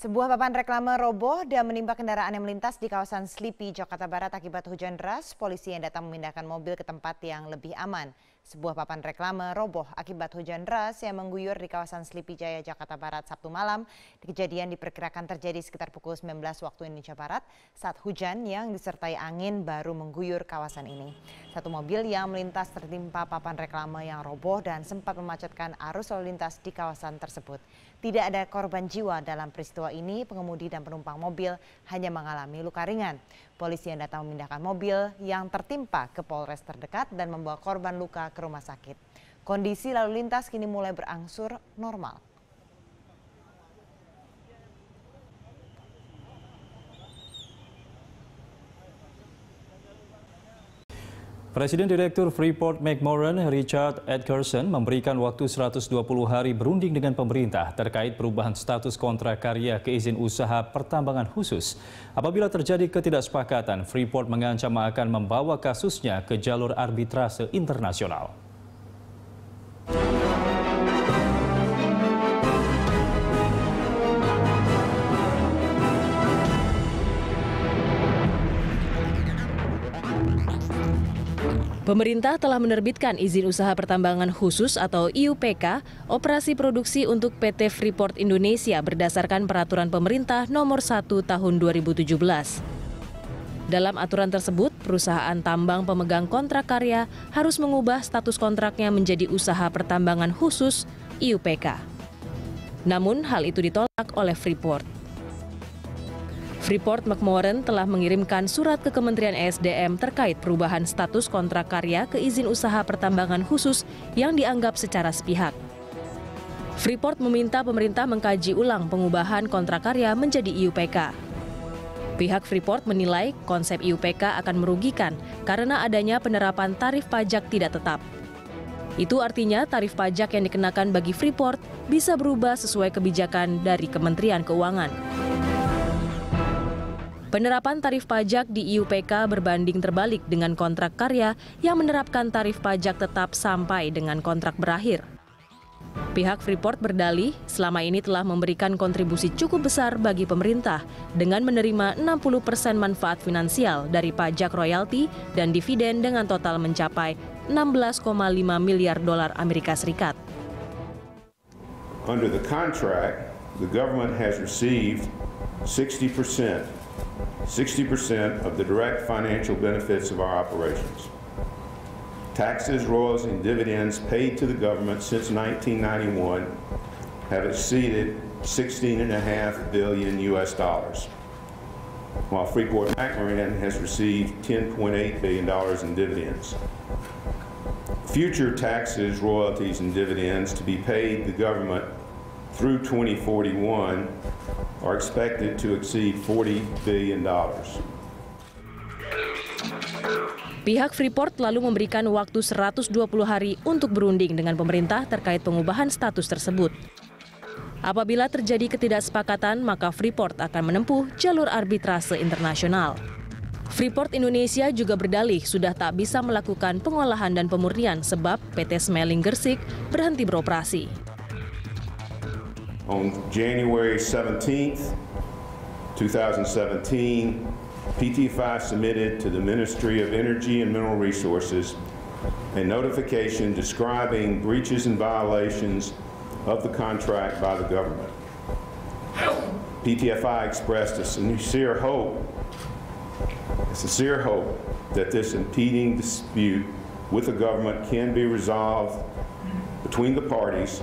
Sebuah papan reklame roboh dan menimpa kendaraan yang melintas di kawasan Slipi, Jakarta Barat akibat hujan deras. Polisi yang datang memindahkan mobil ke tempat yang lebih aman. Sebuah papan reklame roboh akibat hujan deras yang mengguyur di kawasan Slipi Jaya, Jakarta Barat Sabtu malam. Kejadian diperkirakan terjadi sekitar pukul 19 waktu Indonesia Barat saat hujan yang disertai angin baru mengguyur kawasan ini. Satu mobil yang melintas tertimpa papan reklame yang roboh dan sempat memacetkan arus lalu lintas di kawasan tersebut. Tidak ada korban jiwa dalam peristiwa ini, pengemudi dan penumpang mobil hanya mengalami luka ringan. Polisi yang datang memindahkan mobil yang tertimpa ke Polres terdekat dan membawa korban luka ke rumah sakit. Kondisi lalu lintas kini mulai berangsur normal. Presiden Direktur Freeport-McMoRan, Richard Edgerson, memberikan waktu 120 hari berunding dengan pemerintah terkait perubahan status kontrak karya ke izin usaha pertambangan khusus. Apabila terjadi ketidaksepakatan, Freeport mengancam akan membawa kasusnya ke jalur arbitrase internasional. Pemerintah telah menerbitkan izin usaha pertambangan khusus atau IUPK operasi produksi untuk PT Freeport Indonesia berdasarkan Peraturan Pemerintah Nomor 1 Tahun 2017. Dalam aturan tersebut, perusahaan tambang pemegang kontrak karya harus mengubah status kontraknya menjadi usaha pertambangan khusus IUPK. Namun hal itu ditolak oleh Freeport. Freeport-McMoRan telah mengirimkan surat ke Kementerian ESDM terkait perubahan status kontrak karya ke izin usaha pertambangan khusus yang dianggap secara sepihak. Freeport meminta pemerintah mengkaji ulang pengubahan kontrak karya menjadi IUPK. Pihak Freeport menilai konsep IUPK akan merugikan karena adanya penerapan tarif pajak tidak tetap. Itu artinya tarif pajak yang dikenakan bagi Freeport bisa berubah sesuai kebijakan dari Kementerian Keuangan. Penerapan tarif pajak di IUPK berbanding terbalik dengan kontrak karya yang menerapkan tarif pajak tetap sampai dengan kontrak berakhir. Pihak Freeport berdalih selama ini telah memberikan kontribusi cukup besar bagi pemerintah dengan menerima 60% manfaat finansial dari pajak royalti dan dividen dengan total mencapai 16,5 miliar dolar Amerika Serikat. Under the contract, the government has received 60% of the direct financial benefits of our operations. Taxes, royalties, and dividends paid to the government since 1991 have exceeded $16.5 billion US, while Freeport-McMoRan has received $10.8 billion in dividends. Future taxes, royalties, and dividends to be paid the government through 2041 are expected to exceed $40 billion. Pihak Freeport lalu memberikan waktu 120 hari untuk berunding dengan pemerintah terkait pengubahan status tersebut. Apabila terjadi ketidaksepakatan, maka Freeport akan menempuh jalur arbitrase internasional. Freeport Indonesia juga berdalih sudah tak bisa melakukan pengolahan dan pemurnian sebab PT Smelling Gersik berhenti beroperasi. On January 17th, 2017, PT-FI submitted to the Ministry of Energy and Mineral Resources a notification describing breaches and violations of the contract by the government. PT-FI expressed a sincere hope that this impeding dispute with the government can be resolved between the parties,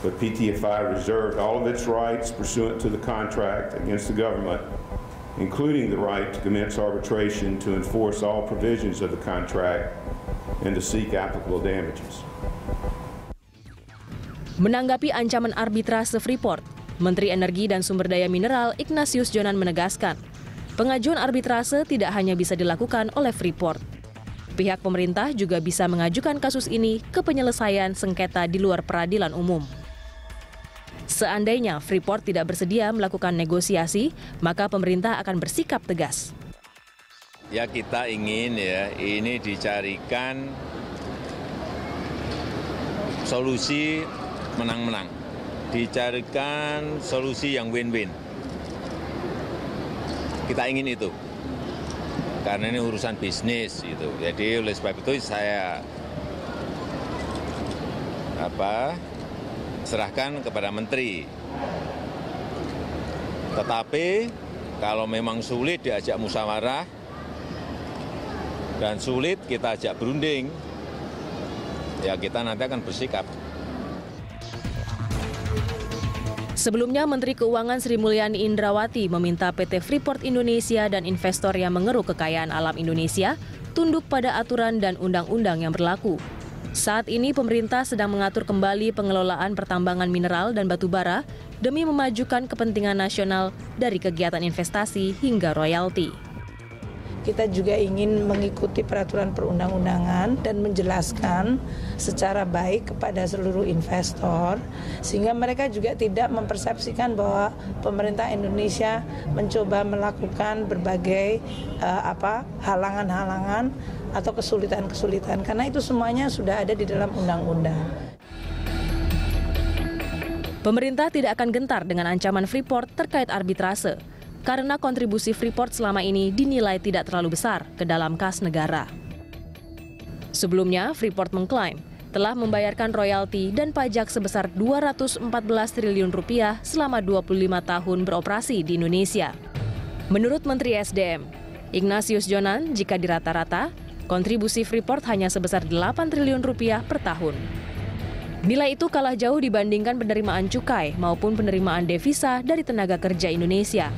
but PT-FI reserved all of its rights pursuant to the contract against the government, including the right to commence arbitration to enforce all provisions of the contract and to seek applicable damages. Menanggapi ancaman arbitrase Freeport, Menteri Energi dan Sumber Daya Mineral Ignatius Jonan menegaskan, pengajuan arbitrase tidak hanya bisa dilakukan oleh Freeport. Pihak pemerintah juga bisa mengajukan kasus ini ke penyelesaian sengketa di luar peradilan umum. Seandainya Freeport tidak bersedia melakukan negosiasi, maka pemerintah akan bersikap tegas. Ya kita ingin ini dicarikan solusi menang-menang, dicarikan solusi yang win-win. kita ingin itu. Karena ini urusan bisnis gitu. Jadi oleh sebab itu saya serahkan kepada menteri. Tetapi kalau memang sulit diajak musyawarah dan sulit kita ajak berunding, ya kita nanti akan bersikap. Sebelumnya, Menteri Keuangan Sri Mulyani Indrawati meminta PT Freeport Indonesia dan investor yang mengeruk kekayaan alam Indonesia tunduk pada aturan dan undang-undang yang berlaku. Saat ini pemerintah sedang mengatur kembali pengelolaan pertambangan mineral dan batu bara demi memajukan kepentingan nasional dari kegiatan investasi hingga royalti. Kita juga ingin mengikuti peraturan perundang-undangan dan menjelaskan secara baik kepada seluruh investor sehingga mereka juga tidak mempersepsikan bahwa pemerintah Indonesia mencoba melakukan berbagai halangan-halangan atau kesulitan-kesulitan karena itu semuanya sudah ada di dalam undang-undang. Pemerintah tidak akan gentar dengan ancaman Freeport terkait arbitrase, karena kontribusi Freeport selama ini dinilai tidak terlalu besar ke dalam kas negara. Sebelumnya, Freeport mengklaim telah membayarkan royalti dan pajak sebesar 214 triliun rupiah selama 25 tahun beroperasi di Indonesia. Menurut Menteri SDM, Ignatius Jonan, jika dirata-rata, kontribusi Freeport hanya sebesar 8 triliun rupiah per tahun. Nilai itu kalah jauh dibandingkan penerimaan cukai maupun penerimaan devisa dari tenaga kerja Indonesia.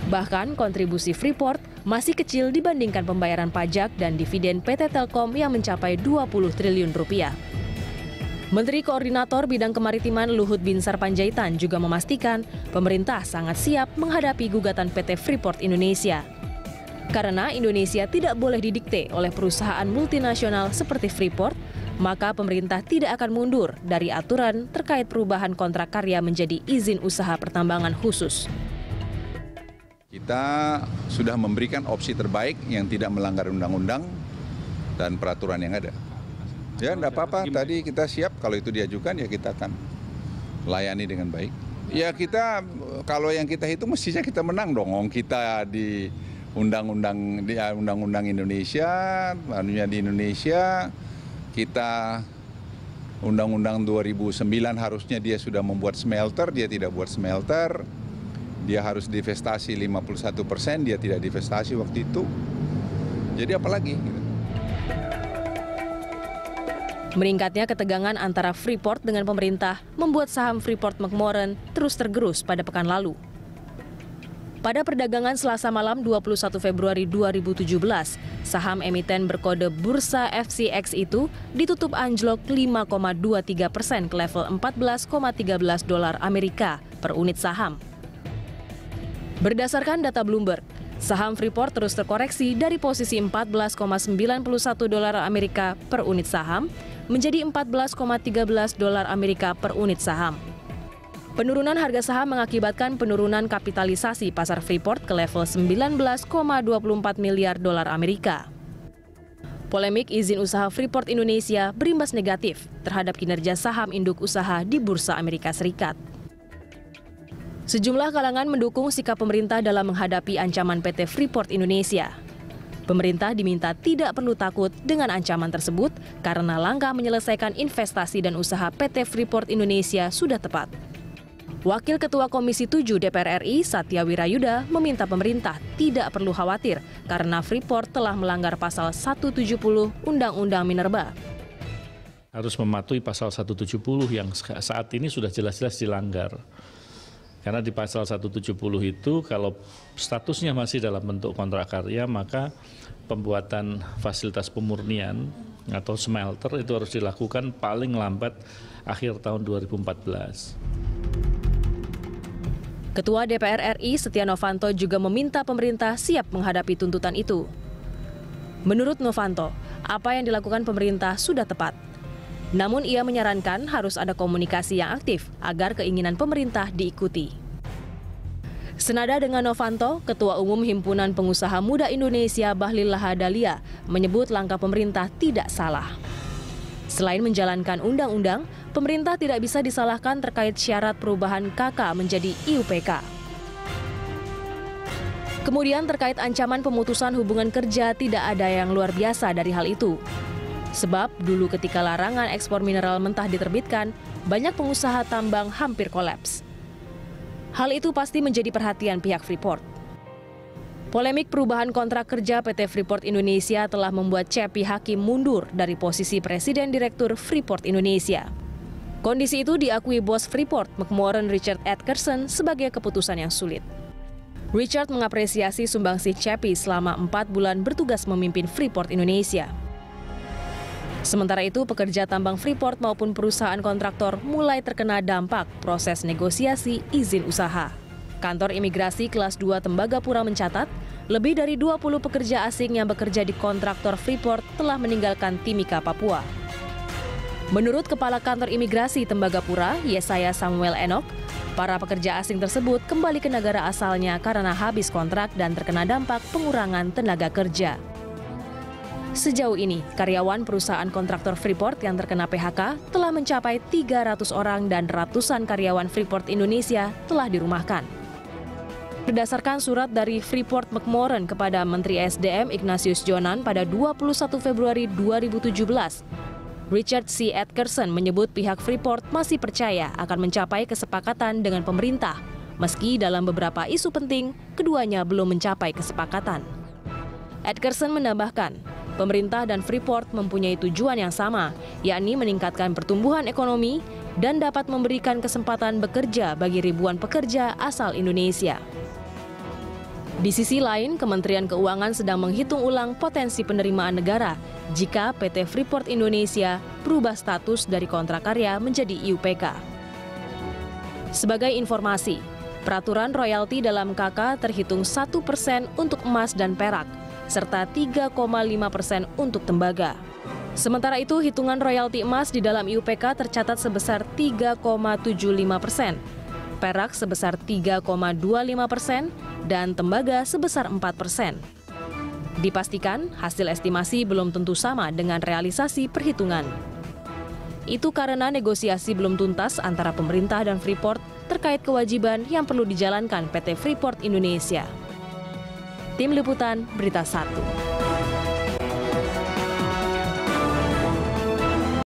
Bahkan kontribusi Freeport masih kecil dibandingkan pembayaran pajak dan dividen PT Telkom yang mencapai 20 triliun rupiah. Menteri Koordinator Bidang Kemaritiman Luhut Binsar Panjaitan juga memastikan pemerintah sangat siap menghadapi gugatan PT Freeport Indonesia. Karena Indonesia tidak boleh didikte oleh perusahaan multinasional seperti Freeport, maka pemerintah tidak akan mundur dari aturan terkait perubahan kontrak karya menjadi izin usaha pertambangan khusus. Kita sudah memberikan opsi terbaik yang tidak melanggar undang-undang dan peraturan yang ada. Ya, enggak apa-apa, tadi kita siap kalau itu diajukan ya kita akan layani dengan baik. Ya kita, kalau yang kita hitung mestinya kita menang dong, kita di undang-undang Indonesia, di Indonesia, kita undang-undang 2009 harusnya dia sudah membuat smelter, dia tidak buat smelter. Dia harus divestasi 51%, dia tidak divestasi waktu itu. Jadi apalagi? Meningkatnya ketegangan antara Freeport dengan pemerintah membuat saham Freeport-McMoRan terus tergerus pada pekan lalu. Pada perdagangan Selasa malam 21 Februari 2017, saham emiten berkode Bursa FCX itu ditutup anjlok 5,23% ke level $14,13 per unit saham. Berdasarkan data Bloomberg, saham Freeport terus terkoreksi dari posisi $14,91 per unit saham menjadi $14,13 per unit saham. Penurunan harga saham mengakibatkan penurunan kapitalisasi pasar Freeport ke level $19,24 miliar. Polemik izin usaha Freeport Indonesia berimbas negatif terhadap kinerja saham induk usaha di Bursa Amerika Serikat. Sejumlah kalangan mendukung sikap pemerintah dalam menghadapi ancaman PT Freeport Indonesia. Pemerintah diminta tidak perlu takut dengan ancaman tersebut karena langkah menyelesaikan investasi dan usaha PT Freeport Indonesia sudah tepat. Wakil Ketua Komisi 7 DPR RI, Satya Wirayuda, meminta pemerintah tidak perlu khawatir karena Freeport telah melanggar pasal 170 Undang-Undang Minerba. Harus mematuhi pasal 170 yang saat ini sudah jelas-jelas dilanggar. Karena di pasal 170 itu kalau statusnya masih dalam bentuk kontrak karya, maka pembuatan fasilitas pemurnian atau smelter itu harus dilakukan paling lambat akhir tahun 2014. Ketua DPR RI Setia Novanto juga meminta pemerintah siap menghadapi tuntutan itu. Menurut Novanto, apa yang dilakukan pemerintah sudah tepat. Namun ia menyarankan harus ada komunikasi yang aktif agar keinginan pemerintah diikuti. Senada dengan Novanto, Ketua Umum Himpunan Pengusaha Muda Indonesia Bahlil Lahadalia menyebut langkah pemerintah tidak salah. Selain menjalankan undang-undang, pemerintah tidak bisa disalahkan terkait syarat perubahan KK menjadi IUPK. Kemudian terkait ancaman pemutusan hubungan kerja, tidak ada yang luar biasa dari hal itu. Sebab dulu ketika larangan ekspor mineral mentah diterbitkan, banyak pengusaha tambang hampir kolaps. Hal itu pasti menjadi perhatian pihak Freeport. Polemik perubahan kontrak kerja PT Freeport Indonesia telah membuat Cepi Hakim mundur dari posisi Presiden Direktur Freeport Indonesia. Kondisi itu diakui bos Freeport, McMoran Richard Edgerson, sebagai keputusan yang sulit. Richard mengapresiasi sumbangsih Cepi selama 4 bulan bertugas memimpin Freeport Indonesia. Sementara itu, pekerja tambang Freeport maupun perusahaan kontraktor mulai terkena dampak proses negosiasi izin usaha. Kantor Imigrasi Kelas 2 Tembagapura mencatat, lebih dari 20 pekerja asing yang bekerja di kontraktor Freeport telah meninggalkan Timika, Papua. Menurut Kepala Kantor Imigrasi Tembagapura, Yesaya Samuel Enoch, para pekerja asing tersebut kembali ke negara asalnya karena habis kontrak dan terkena dampak pengurangan tenaga kerja. Sejauh ini, karyawan perusahaan kontraktor Freeport yang terkena PHK telah mencapai 300 orang dan ratusan karyawan Freeport Indonesia telah dirumahkan. Berdasarkan surat dari Freeport McMoran kepada Menteri SDM Ignatius Jonan pada 21 Februari 2017, Richard C. Edgerson menyebut pihak Freeport masih percaya akan mencapai kesepakatan dengan pemerintah, meski dalam beberapa isu penting keduanya belum mencapai kesepakatan. Edgerson menambahkan, pemerintah dan Freeport mempunyai tujuan yang sama, yakni meningkatkan pertumbuhan ekonomi dan dapat memberikan kesempatan bekerja bagi ribuan pekerja asal Indonesia. Di sisi lain, Kementerian Keuangan sedang menghitung ulang potensi penerimaan negara jika PT Freeport Indonesia berubah status dari kontrak karya menjadi IUPK. Sebagai informasi, peraturan royalti dalam KK terhitung 1% untuk emas dan perak, serta 3,5% untuk tembaga. Sementara itu, hitungan royalti emas di dalam IUPK tercatat sebesar 3,75%. Perak sebesar 3,25% dan tembaga sebesar 4%. Dipastikan hasil estimasi belum tentu sama dengan realisasi perhitungan. Itu karena negosiasi belum tuntas antara pemerintah dan Freeport terkait kewajiban yang perlu dijalankan PT Freeport Indonesia. Tim Liputan Berita 1.